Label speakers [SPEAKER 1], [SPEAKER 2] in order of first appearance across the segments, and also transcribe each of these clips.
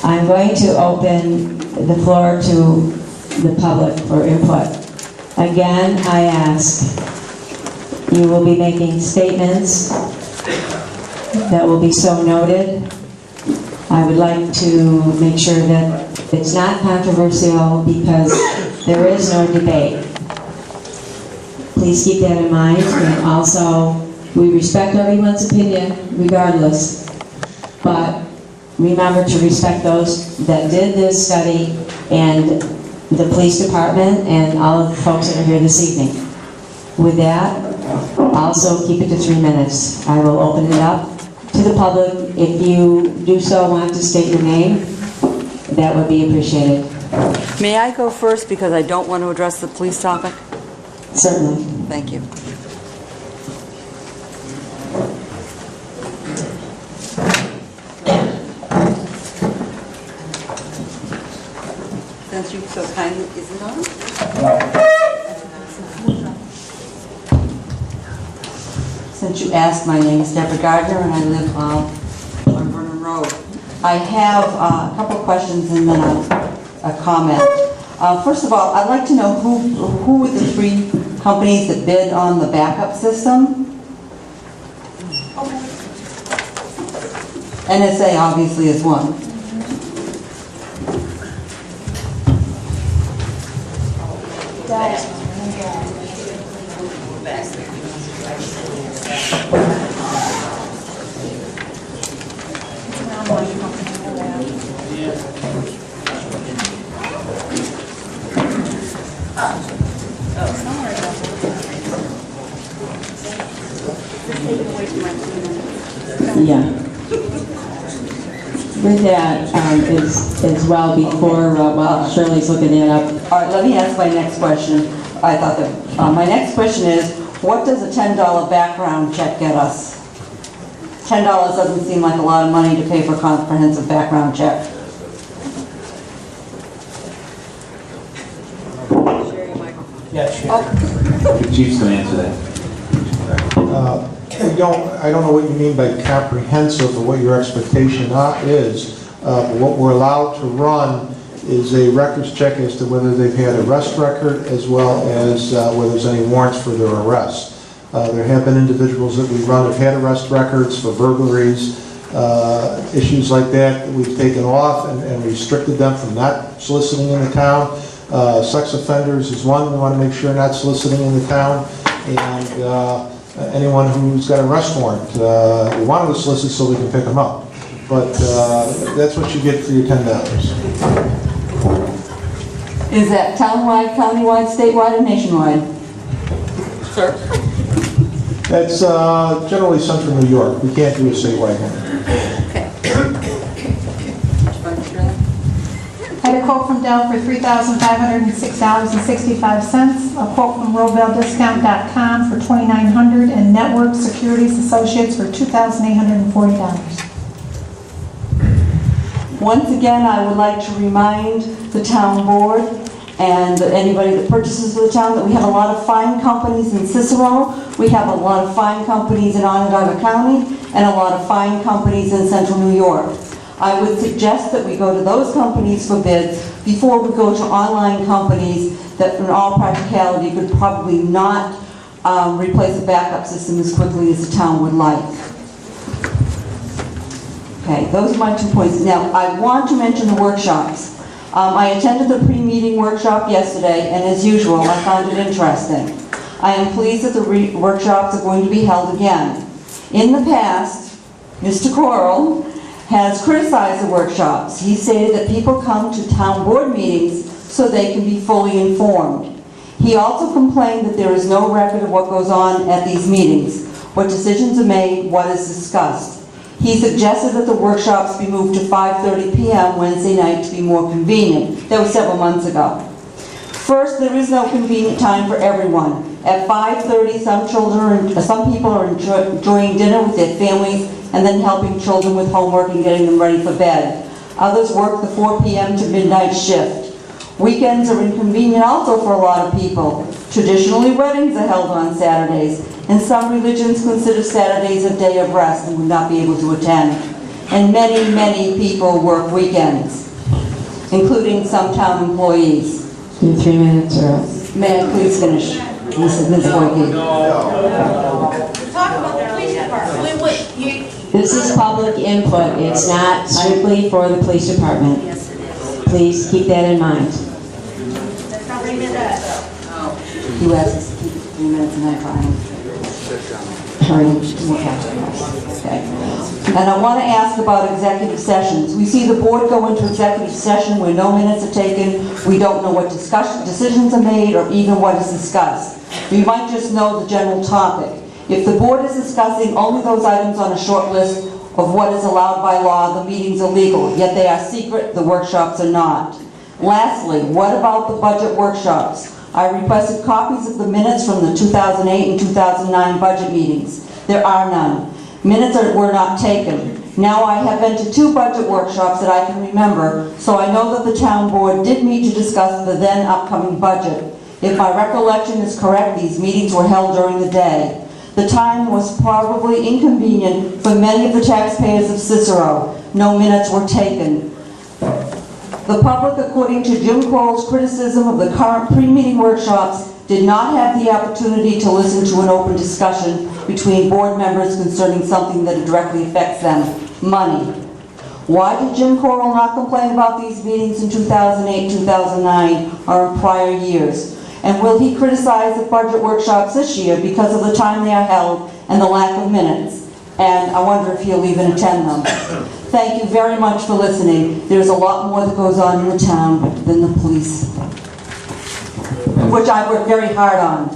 [SPEAKER 1] I'm going to open the floor to the public for input. Again, I ask, you will be making statements that will be so noted. I would like to make sure that it's not controversial because there is no debate. Please keep that in mind, and also we respect everyone's opinion regardless, but remember to respect those that did this study and the police department and all of the folks that are here this evening. With that, also keep it to 3 minutes. I will open it up to the public. If you do so want to state your name, that would be appreciated.
[SPEAKER 2] May I go first because I don't want to address the police topic?
[SPEAKER 1] Certainly.
[SPEAKER 2] Thank you. Since you so kindly, is it on? Since you asked, my name is Deborah Gardner and I live on Vernon Road. I have a couple of questions and then a comment. First of all, I'd like to know who were the 3 companies that bid on the backup system? NSA obviously is one.
[SPEAKER 1] Yeah. With that, as well before, while Shirley's looking that up.
[SPEAKER 2] All right, let me ask my next question. I thought that my next question is, what does a $10 background check get us? $10 doesn't seem like a lot of money to pay for a comprehensive background check.
[SPEAKER 3] The Chief's going to answer that.
[SPEAKER 4] I don't know what you mean by comprehensive or what your expectation is. But what we're allowed to run is a records check as to whether they've had arrest record as well as whether there's any warrants for their arrest. There have been individuals that we run have had arrest records for burglaries, issues like that we've taken off and restricted them from not soliciting in the town. Sex offenders is one we want to make sure not soliciting in the town. And anyone who's got an arrest warrant, we want them to solicit so we can pick them up. But that's what you get for your $10.
[SPEAKER 2] Is that townwide, countywide, statewide, or nationwide? Sir?
[SPEAKER 4] That's generally central New York. We can't do a statewide one.
[SPEAKER 2] Okay.
[SPEAKER 5] I had a quote from Dell for $3,506.65, a quote from RoevelDiscount.com for $2,900, and Network Securities Associates for $2,840.
[SPEAKER 2] Once again, I would like to remind the town board and anybody that purchases for the town that we have a lot of fine companies in Cicero, we have a lot of fine companies in Onondaga County, and a lot of fine companies in central New York. I would suggest that we go to those companies for bids before we go to online companies that in all practicality could probably not replace a backup system as quickly as the town would like. Okay, those are my 2 points. Now, I want to mention the workshops. I attended the pre-meeting workshop yesterday, and as usual, I found it interesting. I am pleased that the workshops are going to be held again. In the past, Mr. Coral has criticized the workshops. He stated that people come to town board meetings so they can be fully informed. He also complained that there is no record of what goes on at these meetings, what decisions are made, what is discussed. He suggested that the workshops be moved to 5:30 p.m. Wednesday night to be more convenient. That was several months ago. First, there is no convenient time for everyone. At 5:30, some people are enjoying dinner with their families and then helping children with homework and getting them ready for bed. Others work the 4 p.m. to midnight shift. Weekends are inconvenient also for a lot of people. Traditionally, weddings are held on Saturdays, and some religions consider Saturdays a day of rest and would not be able to attend. and many, many people work weekends, including some town employees.
[SPEAKER 1] You have 3 minutes or else.
[SPEAKER 2] May I please finish, Ms. Boyke?
[SPEAKER 6] Talk about the police department.
[SPEAKER 1] This is public input. It's not strictly for the police department.
[SPEAKER 6] Yes, it is.
[SPEAKER 1] Please keep that in mind.
[SPEAKER 6] That's how we did that.
[SPEAKER 2] You asked us to keep it 3 minutes and I finally. Okay. And I want to ask about executive sessions. We see the board go into executive session where no minutes are taken, we don't know what decisions are made or even what is discussed. We might just know the general topic. If the board is discussing only those items on a short list of what is allowed by law, the meetings are legal, yet they are secret, the workshops are not. Lastly, what about the budget workshops? I requested copies of the minutes from the 2008 and 2009 budget meetings. There are none. Minutes were not taken. Now I have been to 2 budget workshops that I can remember, so I know that the town board did meet to discuss the then upcoming budget. If my recollection is correct, these meetings were held during the day. The time was probably inconvenient for many of the taxpayers of Cicero. No minutes were taken. The public, according to Jim Kroll's criticism of the current pre-meeting workshops, did not have the opportunity to listen to an open discussion between board members concerning something that directly affects them, money. Why did Jim Kroll not complain about these meetings in 2008, 2009, or in prior years? And will he criticize the budget workshops this year because of the time they are held and the lack of minutes? And I wonder if he'll even attend them. Thank you very much for listening. There's a lot more that goes on in the town than the police, which I worked very hard on.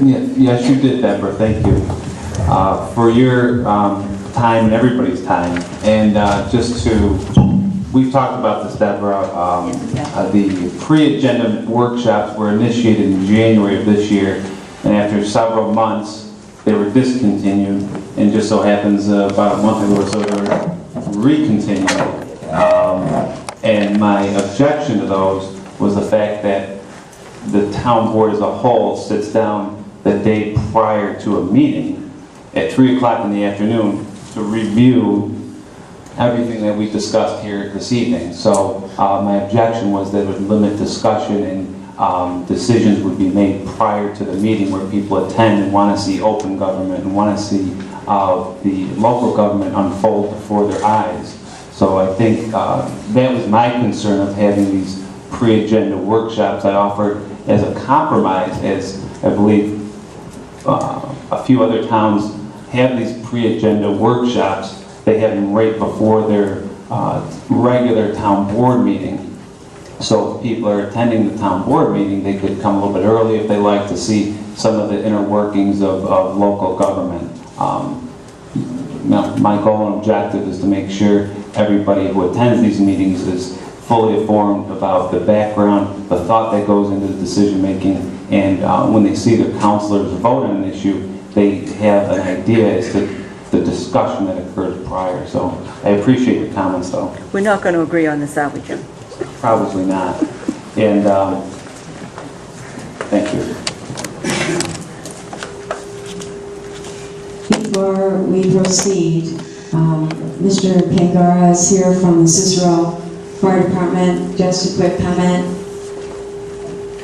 [SPEAKER 3] Yes, you did, Deborah, thank you. For your time and everybody's time. And we've talked about this, Deborah, the pre-agenda workshops were initiated in January of this year, and after several months, they were discontinued, and just so happens about a month ago or so, they were recontinued. And my objection to those was the fact that the town board as a whole sits down the day prior to a meeting at 3 o'clock in the afternoon to review everything that we discussed here this evening. So my objection was that it would limit discussion and decisions would be made prior to the meeting where people attend and want to see open government and want to see the local government unfold before their eyes. So I think that was my concern of having these pre-agenda workshops. I offered as a compromise, as I believe a few other towns have these pre-agenda workshops. They have them right before their regular town board meeting. So if people are attending the town board meeting, they could come a little bit early if they like to see some of the inner workings of local government. My goal and objective is to make sure everybody who attends these meetings is fully informed about the background, the thought that goes into the decision making, and when they see their counselors vote on an issue, they have an idea as to the discussion that occurs prior. So I appreciate your comments, though.
[SPEAKER 2] We're not going to agree on this, are we, Jim?
[SPEAKER 3] Probably not. And thank you.
[SPEAKER 1] Before we proceed, Mr. Pangara is here from the Cicero Fire Department. Just a quick comment.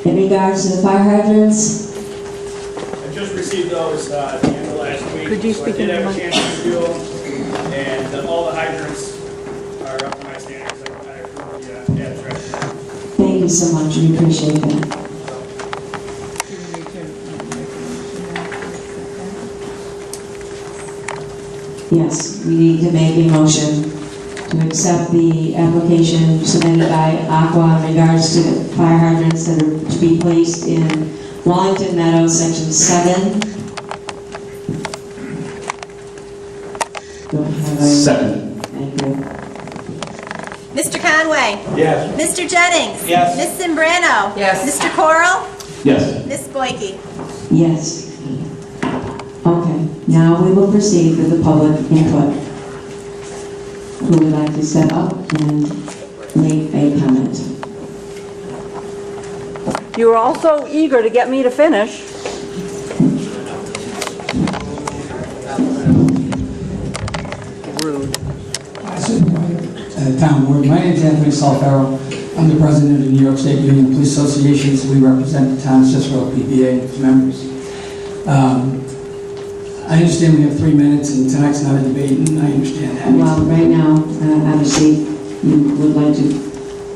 [SPEAKER 1] In regards to the fire hydrants,
[SPEAKER 7] I just received those at the end of last week.
[SPEAKER 2] Could you
[SPEAKER 7] so
[SPEAKER 2] speak
[SPEAKER 7] I did
[SPEAKER 2] into
[SPEAKER 7] have
[SPEAKER 2] the
[SPEAKER 7] a chance to review them, and all the hydrants are up to my standards. I approved the abstract.
[SPEAKER 1] thank you so much. We appreciate that. Yes, we need to make a motion to accept the application submitted by Aqua in regards to the fire hydrants that are to be placed in Wallington Meadows, Section 7. Do I have a-
[SPEAKER 3] Second.
[SPEAKER 1] Thank you.
[SPEAKER 6] Mr. Conway.
[SPEAKER 7] Yes.
[SPEAKER 6] Mr. Jennings.
[SPEAKER 7] Yes.
[SPEAKER 6] Ms. Zimbrano.
[SPEAKER 2] Yes.
[SPEAKER 6] Mr. Coral.
[SPEAKER 3] Yes.
[SPEAKER 6] Ms. Boyke.
[SPEAKER 1] Yes. Okay, now we will proceed with the public input. Who would like to step up and make a comment?
[SPEAKER 2] You were all so eager to get me to finish. Rude.
[SPEAKER 8] Town Board. My name is Anthony Salfaro. I'm the president of the New York State Union of Police Associations. We represent the town of Cicero, PBA, and its members. I understand we have 3 minutes, and tonight's not a debate, and I understand that.
[SPEAKER 1] Well, right now, obviously, you would like to...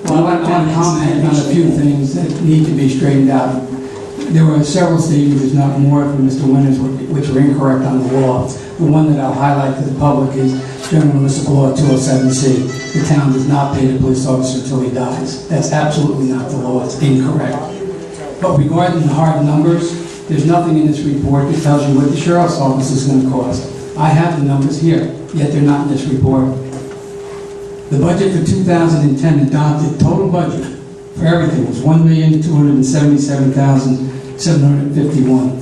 [SPEAKER 8] Well, I want to comment on a few things that need to be straightened out. There were several statements, if not more, from Mr. Winters, which were incorrect on the law. The one that I'll highlight to the public is General Municipal Law 207C. The town does not pay the police officer until he dies. That's absolutely not the law. It's incorrect. But regarding the hard numbers, there's nothing in this report that tells you what the sheriff's office is going to cost. I have the numbers here, yet they're not in this report. The budget for 2010 adopted total budget for everything was $1,277,751.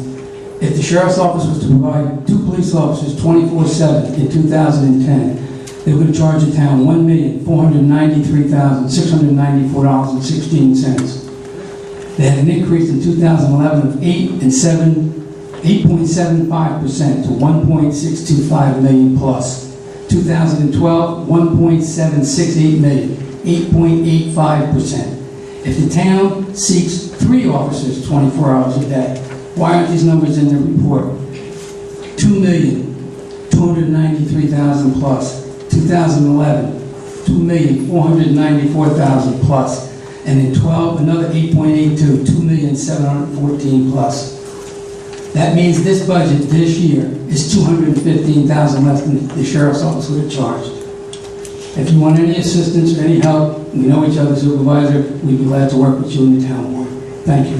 [SPEAKER 8] If the sheriff's office was to provide 2 police officers 24/7 in 2010, they would charge the town $1,493,694.16. They had an increase in 2011 of 8.75% to $1.625 million plus. 2012, $1.768 million, 8.85%. If the town seeks 3 officers 24 hours a day, why aren't these numbers in the report? $2,293,000 plus. 2011, $2,494,000 plus. And in 12, another 8.82, $2,714,000 plus. That means this budget this year is $215,000 less than the sheriff's office would have charged. If you want any assistance or any help, we know each other, supervisor, we'd be glad to work with you in the town board. Thank you.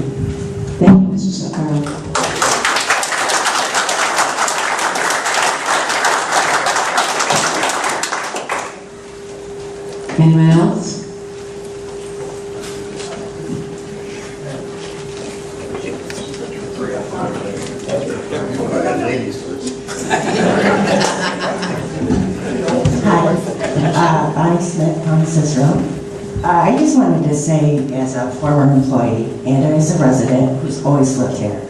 [SPEAKER 1] Thank you, Mr. Sakara. Anyone else?
[SPEAKER 9] Bonnie Smith from Cicero. I just wanted to say, as a former employee and as a resident who's always lived here,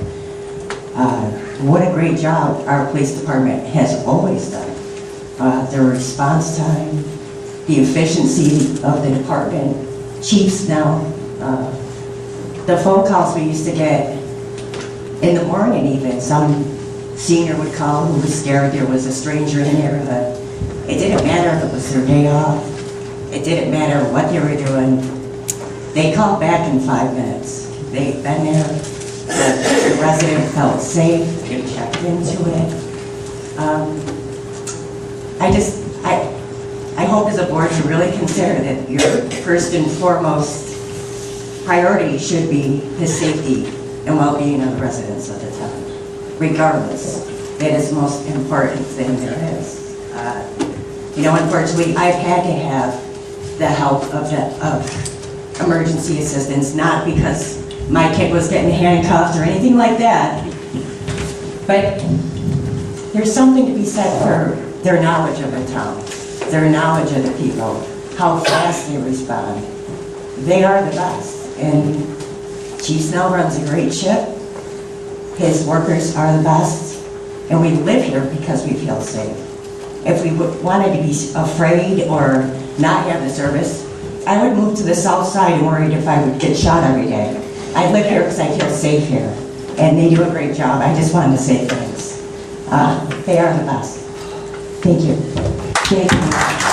[SPEAKER 9] what a great job our police department has always done. Their response time, the efficiency of the department, chiefs now, the phone calls we used to get in the morning even, some senior would call who was scared there was a stranger in the neighborhood. It didn't matter if it was their day off. It didn't matter what they were doing. They called back in 5 minutes. They've been there. The resident felt safe. They checked into it. I hope as a board you really consider that your first and foremost priority should be the safety and well-being of the residents of the town. Regardless, that is the most important thing there is. You know, unfortunately, I've had to have the help of emergency assistance, not because my kid was getting handcuffed or anything like that, but there's something to be said for their knowledge of the town, their knowledge of the people, how fast they respond. They are the best, and Chief Snell runs a great ship. His workers are the best, and we live here because we feel safe. If we wanted to be afraid or not have the service, I would move to the south side and worried if I would get shot every day. I live here because I feel safe here, and they do a great job. I just wanted to say thanks. They are the best. Thank you.
[SPEAKER 1] Thank you.